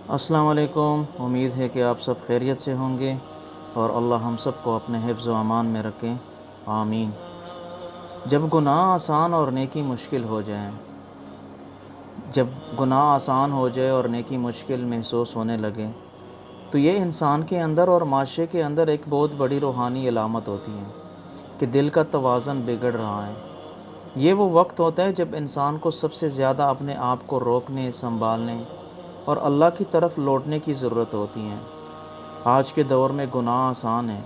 السلام علیکم۔ امید ہے کہ آپ سب خیریت سے ہوں گے اور اللہ ہم سب کو اپنے حفظ و امان میں رکھیں، آمین۔ جب گناہ آسان اور نیکی مشکل ہو جائیں، جب گناہ آسان ہو جائے اور نیکی مشکل محسوس ہونے لگے تو یہ انسان کے اندر اور معاشرے کے اندر ایک بہت بڑی روحانی علامت ہوتی ہے کہ دل کا توازن بگڑ رہا ہے۔ یہ وہ وقت ہوتا ہے جب انسان کو سب سے زیادہ اپنے آپ کو روکنے، سنبھالنے اور اللہ کی طرف لوٹنے کی ضرورت ہوتی ہے۔ آج کے دور میں گناہ آسان ہے۔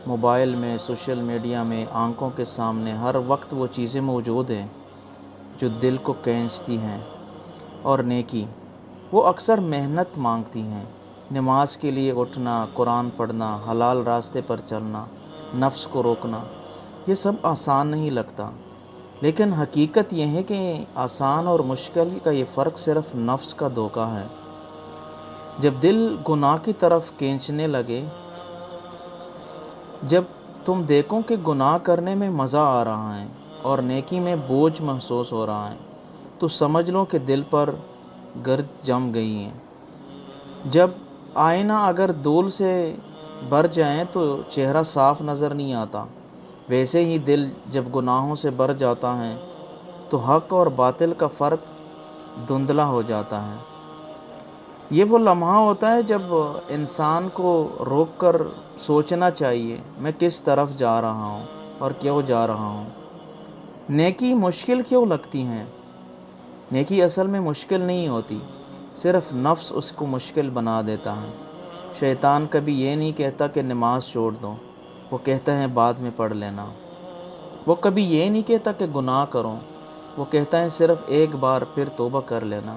موبائل میں، سوشل میڈیا میں، آنکھوں کے سامنے ہر وقت وہ چیزیں موجود ہیں جو دل کو کھینچتی ہیں، اور نیکی وہ اکثر محنت مانگتی ہیں۔ نماز کے لیے اٹھنا، قرآن پڑھنا، حلال راستے پر چلنا، نفس کو روکنا، یہ سب آسان نہیں لگتا، لیکن حقیقت یہ ہے کہ آسان اور مشکل کا یہ فرق صرف نفس کا دھوکہ ہے۔ جب دل گناہ کی طرف کھینچنے لگے، جب تم دیکھو کہ گناہ کرنے میں مزہ آ رہا ہے اور نیکی میں بوجھ محسوس ہو رہا ہے، تو سمجھ لو کہ دل پر گرد جم گئی ہے۔ جب آئینہ اگر دھول سے بھر جائیں تو چہرہ صاف نظر نہیں آتا، ویسے ہی دل جب گناہوں سے بھر جاتا ہے تو حق اور باطل کا فرق دھندلا ہو جاتا ہے۔ یہ وہ لمحہ ہوتا ہے جب انسان کو روک کر سوچنا چاہیے، میں کس طرف جا رہا ہوں اور کیوں جا رہا ہوں۔ نیکی مشکل کیوں لگتی ہیں؟ نیکی اصل میں مشکل نہیں ہوتی، صرف نفس اس کو مشکل بنا دیتا ہے۔ شیطان کبھی یہ نہیں کہتا کہ نماز چھوڑ دو، وہ کہتا ہے بعد میں پڑھ لینا۔ وہ کبھی یہ نہیں کہتا کہ گناہ کرو، وہ کہتا ہے صرف ایک بار پھر توبہ کر لینا۔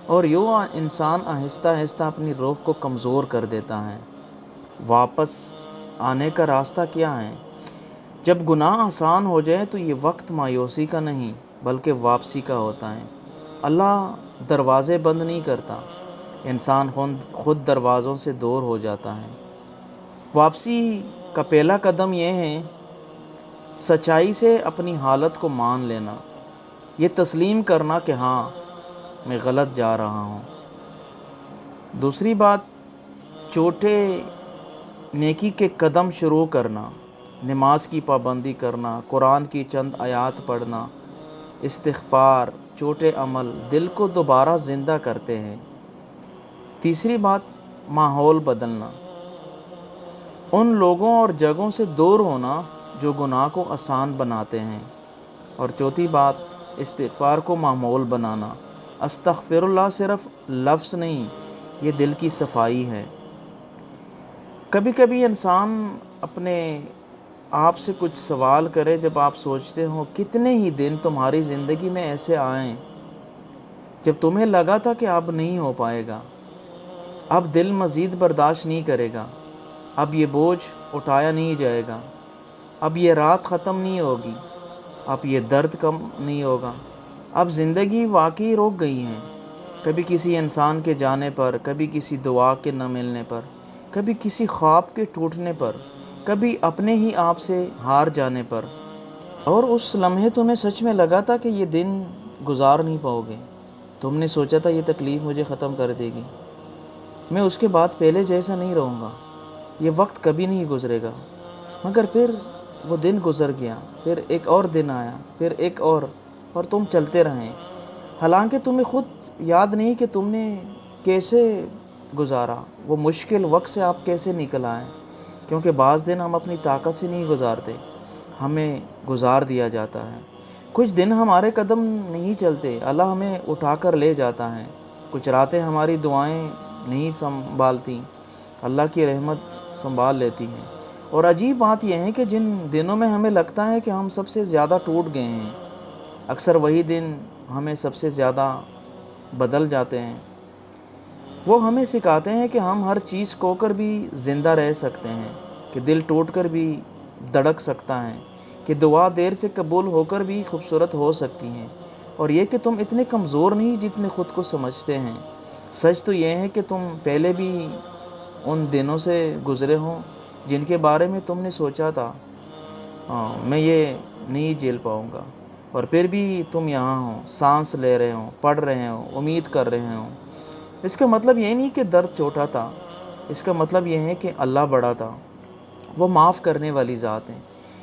اور یوں انسان آہستہ آہستہ اپنی روح کو کمزور کر دیتا ہے۔ واپس آنے کا راستہ کیا ہے؟ جب گناہ آسان ہو جائے تو یہ وقت مایوسی کا نہیں بلکہ واپسی کا ہوتا ہے۔ اللہ دروازے بند نہیں کرتا، انسان خود دروازوں سے دور ہو جاتا ہے۔ واپسی کا پہلا قدم یہ ہے سچائی سے اپنی حالت کو مان لینا، یہ تسلیم کرنا کہ ہاں میں غلط جا رہا ہوں۔ دوسری بات، چھوٹے نیکی کے قدم شروع کرنا، نماز کی پابندی کرنا، قرآن کی چند آیات پڑھنا، استغفار، چھوٹے عمل دل کو دوبارہ زندہ کرتے ہیں۔ تیسری بات، ماحول بدلنا، ان لوگوں اور جگہوں سے دور ہونا جو گناہ کو آسان بناتے ہیں۔ اور چوتھی بات، استغفار کو معمول بنانا۔ استغفر اللہ صرف لفظ نہیں، یہ دل کی صفائی ہے۔ کبھی کبھی انسان اپنے آپ سے کچھ سوال کرے، جب آپ سوچتے ہو کتنے ہی دن تمہاری زندگی میں ایسے آئیں جب تمہیں لگا تھا کہ اب نہیں ہو پائے گا، اب دل مزید برداشت نہیں کرے گا، اب یہ بوجھ اٹھایا نہیں جائے گا، اب یہ رات ختم نہیں ہوگی، اب یہ درد کم نہیں ہوگا، اب زندگی واقعی روک گئی ہے۔ کبھی کسی انسان کے جانے پر، کبھی کسی دعا کے نہ ملنے پر، کبھی کسی خواب کے ٹوٹنے پر، کبھی اپنے ہی آپ سے ہار جانے پر، اور اس لمحے تمہیں سچ میں لگا تھا کہ یہ دن گزار نہیں پاؤ گے۔ تم نے سوچا تھا یہ تکلیف مجھے ختم کر دے گی، میں اس کے بعد پہلے جیسا نہیں رہوں گا، یہ وقت کبھی نہیں گزرے گا۔ مگر پھر وہ دن گزر گیا، پھر ایک اور دن آیا، پھر ایک اور تم چلتے رہیں، حالانکہ تمہیں خود یاد نہیں کہ تم نے کیسے گزارا، وہ مشکل وقت سے آپ کیسے نکل آئے۔ کیونکہ بعض دن ہم اپنی طاقت سے نہیں گزارتے، ہمیں گزار دیا جاتا ہے۔ کچھ دن ہمارے قدم نہیں چلتے، اللہ ہمیں اٹھا کر لے جاتا ہے۔ کچھ راتیں ہماری دعائیں نہیں سنبھالتی، اللہ کی رحمت سنبھال لیتی ہے۔ اور عجیب بات یہ ہے کہ جن دنوں میں ہمیں لگتا ہے کہ ہم سب سے زیادہ ٹوٹ گئے ہیں، اکثر وہی دن ہمیں سب سے زیادہ بدل جاتے ہیں۔ وہ ہمیں سکھاتے ہیں کہ ہم ہر چیز کھو کر بھی زندہ رہ سکتے ہیں، کہ دل ٹوٹ کر بھی دھڑک سکتا ہے، کہ دعا دیر سے قبول ہو کر بھی خوبصورت ہو سکتی ہیں، اور یہ کہ تم اتنے کمزور نہیں جتنے خود کو سمجھتے ہیں۔ سچ تو یہ ہے کہ تم پہلے بھی ان دنوں سے گزرے ہوں جن کے بارے میں تم نے سوچا تھا میں یہ نہیں جھیل پاؤں گا، اور پھر بھی تم یہاں ہو، سانس لے رہے ہو، پڑھ رہے ہو، امید کر رہے ہو۔ اس کا مطلب یہ نہیں کہ درد چھوٹا تھا، اس کا مطلب یہ ہے کہ اللہ بڑا تھا، وہ معاف کرنے والی ذات ہے۔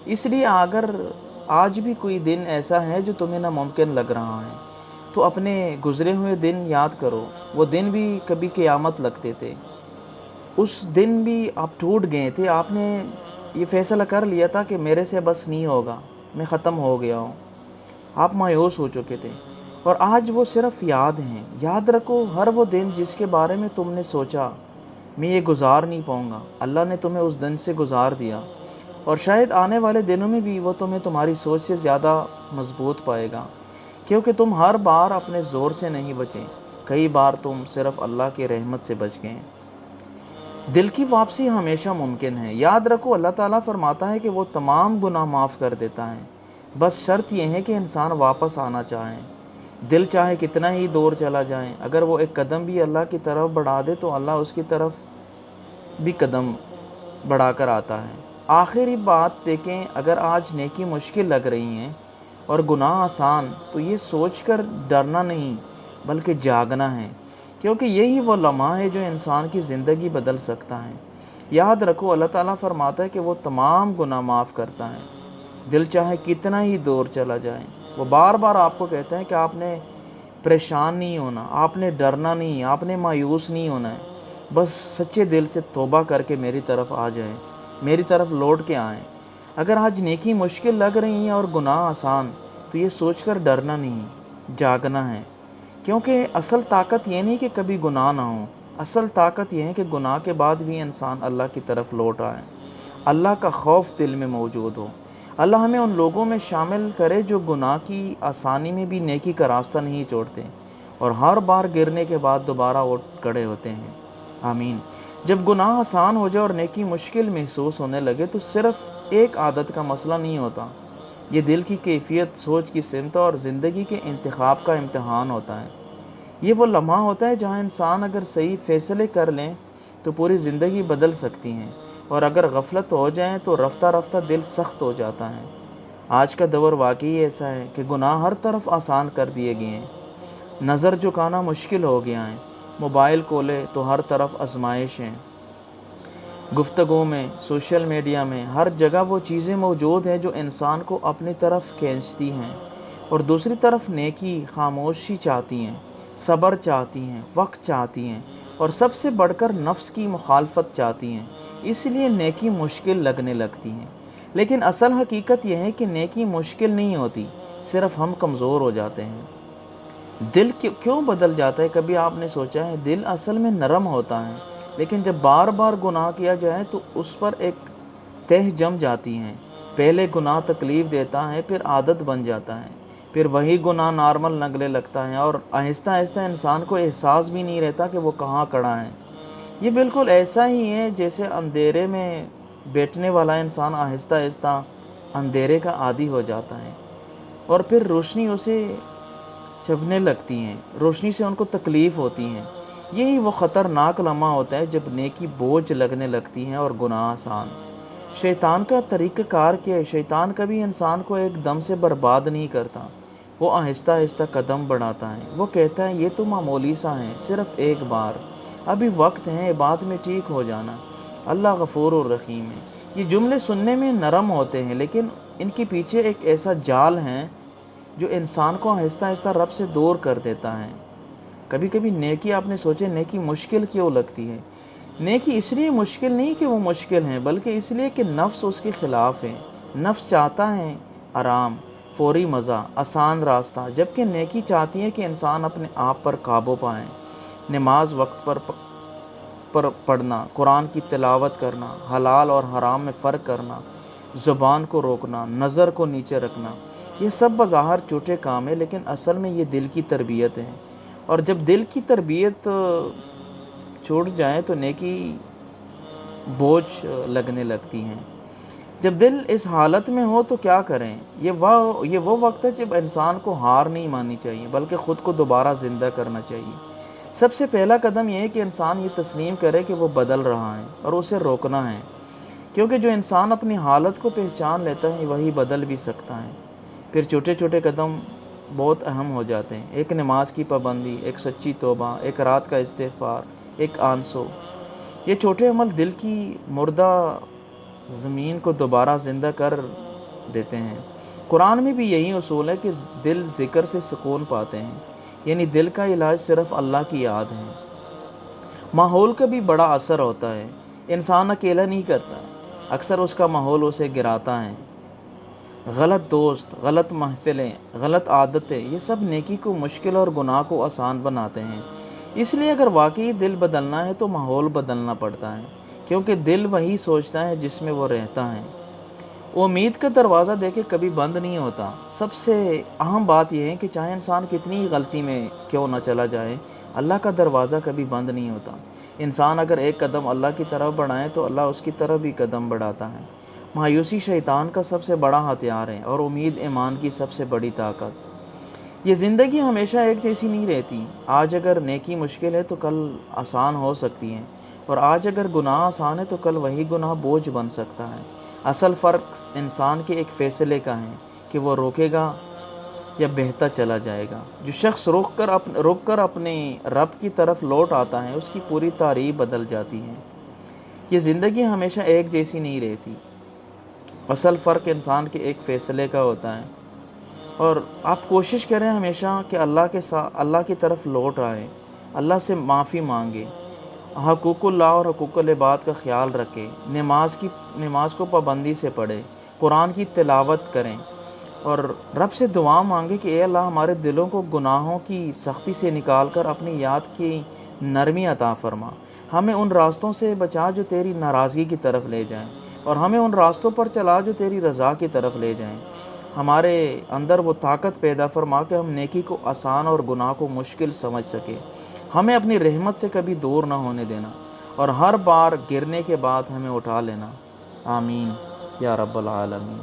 اس لیے اگر آج بھی کوئی دن ایسا ہے جو تمہیں ناممکن لگ رہا ہے تو اپنے گزرے ہوئے دن یاد کرو، وہ دن بھی کبھی قیامت لگتے تھے، اس دن بھی آپ ٹوٹ گئے تھے، آپ نے یہ فیصلہ کر لیا تھا کہ میرے سے بس نہیں ہوگا، میں ختم ہو گیا ہوں، آپ مایوس ہو چکے تھے، اور آج وہ صرف یاد ہیں۔ یاد رکھو ہر وہ دن جس کے بارے میں تم نے سوچا میں یہ گزار نہیں پاؤں گا، اللہ نے تمہیں اس دن سے گزار دیا، اور شاید آنے والے دنوں میں بھی وہ تمہیں تمہاری سوچ سے زیادہ مضبوط پائے گا، کیونکہ تم ہر بار اپنے زور سے نہیں بچے، کئی بار تم صرف اللہ کی رحمت سے بچ گئے۔ دل کی واپسی ہمیشہ ممکن ہے۔ یاد رکھو اللہ تعالیٰ فرماتا ہے کہ وہ تمام گناہ معاف کر دیتا ہے، بس شرط یہ ہے کہ انسان واپس آنا چاہے۔ دل چاہے کتنا ہی دور چلا جائے، اگر وہ ایک قدم بھی اللہ کی طرف بڑھا دے تو اللہ اس کی طرف بھی قدم بڑھا کر آتا ہے۔ آخری بات دیکھیں، اگر آج نیکی مشکل لگ رہی ہیں اور گناہ آسان، تو یہ سوچ کر ڈرنا نہیں بلکہ جاگنا ہے، کیونکہ یہی وہ لمحہ ہے جو انسان کی زندگی بدل سکتا ہے۔ یاد رکھو اللہ تعالیٰ فرماتا ہے کہ وہ تمام گناہ معاف کرتا ہے، دل چاہے کتنا ہی دور چلا جائے۔ وہ بار بار آپ کو کہتا ہے کہ آپ نے پریشان نہیں ہونا، آپ نے ڈرنا نہیں، آپ نے مایوس نہیں ہونا ہے، بس سچے دل سے توبہ کر کے میری طرف آ جائیں، میری طرف لوٹ کے آئیں۔ اگر آج نیکی مشکل لگ رہی ہیں اور گناہ آسان، تو یہ سوچ کر ڈرنا نہیں، جاگنا ہے، کیونکہ اصل طاقت یہ نہیں کہ کبھی گناہ نہ ہو، اصل طاقت یہ ہے کہ گناہ کے بعد بھی انسان اللہ کی طرف لوٹ آئے، اللہ کا خوف دل میں موجود ہو۔ اللہ ہمیں ان لوگوں میں شامل کرے جو گناہ کی آسانی میں بھی نیکی کا راستہ نہیں چھوڑتے اور ہر بار گرنے کے بعد دوبارہ اٹھ کھڑے ہوتے ہیں۔ آمین۔ جب گناہ آسان ہو جائے اور نیکی مشکل محسوس ہونے لگے تو صرف ایک عادت کا مسئلہ نہیں ہوتا، یہ دل کی کیفیت، سوچ کی سمت اور زندگی کے انتخاب کا امتحان ہوتا ہے۔ یہ وہ لمحہ ہوتا ہے جہاں انسان اگر صحیح فیصلے کر لیں تو پوری زندگی بدل سکتی ہیں، اور اگر غفلت ہو جائیں تو رفتہ رفتہ دل سخت ہو جاتا ہے۔ آج کا دور واقعی ایسا ہے کہ گناہ ہر طرف آسان کر دیے گئے ہیں، نظر جھکانا مشکل ہو گیا ہے، موبائل کھولے تو ہر طرف آزمائش ہیں، گفتگو میں، سوشل میڈیا میں، ہر جگہ وہ چیزیں موجود ہیں جو انسان کو اپنی طرف کھینچتی ہیں، اور دوسری طرف نیکی خاموشی چاہتی ہیں، صبر چاہتی ہیں، وقت چاہتی ہیں، اور سب سے بڑھ کر نفس کی مخالفت چاہتی ہیں، اس لیے نیکی مشکل لگنے لگتی ہیں۔ لیکن اصل حقیقت یہ ہے کہ نیکی مشکل نہیں ہوتی، صرف ہم کمزور ہو جاتے ہیں۔ دل کیوں بدل جاتا ہے؟ کبھی آپ نے سوچا ہے؟ دل اصل میں نرم ہوتا ہے، لیکن جب بار بار گناہ کیا جائے تو اس پر ایک تہ جم جاتی ہیں۔ پہلے گناہ تکلیف دیتا ہے، پھر عادت بن جاتا ہے، پھر وہی گناہ نارمل لگنے لگتا ہے، اور آہستہ آہستہ انسان کو احساس بھی نہیں رہتا کہ وہ کہاں کھڑا ہے۔ یہ بالکل ایسا ہی ہے جیسے اندھیرے میں بیٹھنے والا انسان آہستہ آہستہ اندھیرے کا عادی ہو جاتا ہے، اور پھر روشنی اسے چبھنے لگتی ہیں، روشنی سے ان کو تکلیف ہوتی ہیں۔ یہی وہ خطرناک لمحہ ہوتا ہے جب نیکی بوجھ لگنے لگتی ہیں اور گناہ آسان۔ شیطان کا طریقہ کار کیا ہے؟ شیطان کبھی انسان کو ایک دم سے برباد نہیں کرتا، وہ آہستہ آہستہ قدم بڑھاتا ہے۔ وہ کہتا ہے یہ تو معمولی سا ہے، صرف ایک بار، ابھی وقت ہے، بعد میں ٹھیک ہو جانا، اللہ غفور الرحیم ہے۔ یہ جملے سننے میں نرم ہوتے ہیں، لیکن ان کے پیچھے ایک ایسا جال ہے جو انسان کو آہستہ آہستہ رب سے دور کر دیتا ہے۔ کبھی کبھی نیکی، آپ نے سوچے نیکی مشکل کیوں لگتی ہے؟ نیکی اس لیے مشکل نہیں کہ وہ مشکل ہیں، بلکہ اس لیے کہ نفس اس کے خلاف ہے۔ نفس چاہتا ہے آرام، فوری مزہ، آسان راستہ، جبکہ نیکی چاہتی ہے کہ انسان اپنے آپ پر قابو پائے، نماز وقت پر پڑھنا، قرآن کی تلاوت کرنا، حلال اور حرام میں فرق کرنا، زبان کو روکنا، نظر کو نیچے رکھنا۔ یہ سب بظاہر چھوٹے کام ہیں، لیکن اصل میں یہ دل کی تربیت ہے، اور جب دل کی تربیت چھوٹ جائے تو نیکی بوجھ لگنے لگتی ہیں۔ جب دل اس حالت میں ہو تو کیا کریں؟ یہ وہ وقت ہے جب انسان کو ہار نہیں ماننی چاہیے، بلکہ خود کو دوبارہ زندہ کرنا چاہیے۔ سب سے پہلا قدم یہ ہے کہ انسان یہ تسلیم کرے کہ وہ بدل رہا ہے اور اسے روکنا ہے، کیونکہ جو انسان اپنی حالت کو پہچان لیتا ہے وہی بدل بھی سکتا ہے۔ پھر چھوٹے چھوٹے قدم بہت اہم ہو جاتے ہیں۔ ایک نماز کی پابندی، ایک سچی توبہ، ایک رات کا استغفار، ایک آنسو، یہ چھوٹے عمل دل کی مردہ زمین کو دوبارہ زندہ کر دیتے ہیں۔ قرآن میں بھی یہی اصول ہے کہ دل ذکر سے سکون پاتے ہیں، یعنی دل کا علاج صرف اللہ کی یاد ہے۔ ماحول کا بھی بڑا اثر ہوتا ہے، انسان اکیلا نہیں کرتا، اکثر اس کا ماحول اسے گراتا ہے۔ غلط دوست، غلط محفلیں، غلط عادتیں، یہ سب نیکی کو مشکل اور گناہ کو آسان بناتے ہیں۔ اس لیے اگر واقعی دل بدلنا ہے تو ماحول بدلنا پڑتا ہے، کیونکہ دل وہی سوچتا ہے جس میں وہ رہتا ہے۔ امید کا دروازہ دیکھے کبھی بند نہیں ہوتا۔ سب سے اہم بات یہ ہے کہ چاہے انسان کتنی غلطی میں کیوں نہ چلا جائے، اللہ کا دروازہ کبھی بند نہیں ہوتا۔ انسان اگر ایک قدم اللہ کی طرف بڑھائے تو اللہ اس کی طرف بھی قدم بڑھاتا ہے۔ مایوسی شیطان کا سب سے بڑا ہتھیار ہے اور امید ایمان کی سب سے بڑی طاقت۔ یہ زندگی ہمیشہ ایک جیسی نہیں رہتی۔ آج اگر نیکی مشکل ہے تو کل آسان ہو سکتی ہے، اور آج اگر گناہ آسان ہے تو کل وہی گناہ بوجھ بن سکتا ہے۔ اصل فرق انسان کے ایک فیصلے کا ہے کہ وہ روکے گا یا بہتا چلا جائے گا۔ جو شخص رک کر اپنے رب کی طرف لوٹ آتا ہے، اس کی پوری تاریخ بدل جاتی ہے۔ یہ زندگی ہمیشہ ایک جیسی نہیں رہتی۔ اصل فرق انسان کے ایک فیصلے کا ہوتا ہے، اور آپ کوشش کریں ہمیشہ کہ اللہ کی طرف لوٹ آئیں، اللہ سے معافی مانگے، حقوق اللہ اور حقوق العباد کا خیال رکھیں، نماز کو پابندی سے پڑھیں، قرآن کی تلاوت کریں، اور رب سے دعا مانگے کہ اے اللہ ہمارے دلوں کو گناہوں کی سختی سے نکال کر اپنی یاد کی نرمی عطا فرما۔ ہمیں ان راستوں سے بچا جو تیری ناراضگی کی طرف لے جائیں، اور ہمیں ان راستوں پر چلا جو تیری رضا کی طرف لے جائیں۔ ہمارے اندر وہ طاقت پیدا فرما کہ ہم نیکی کو آسان اور گناہ کو مشکل سمجھ سکیں۔ ہمیں اپنی رحمت سے کبھی دور نہ ہونے دینا، اور ہر بار گرنے کے بعد ہمیں اٹھا لینا۔ آمین یا رب العالمین۔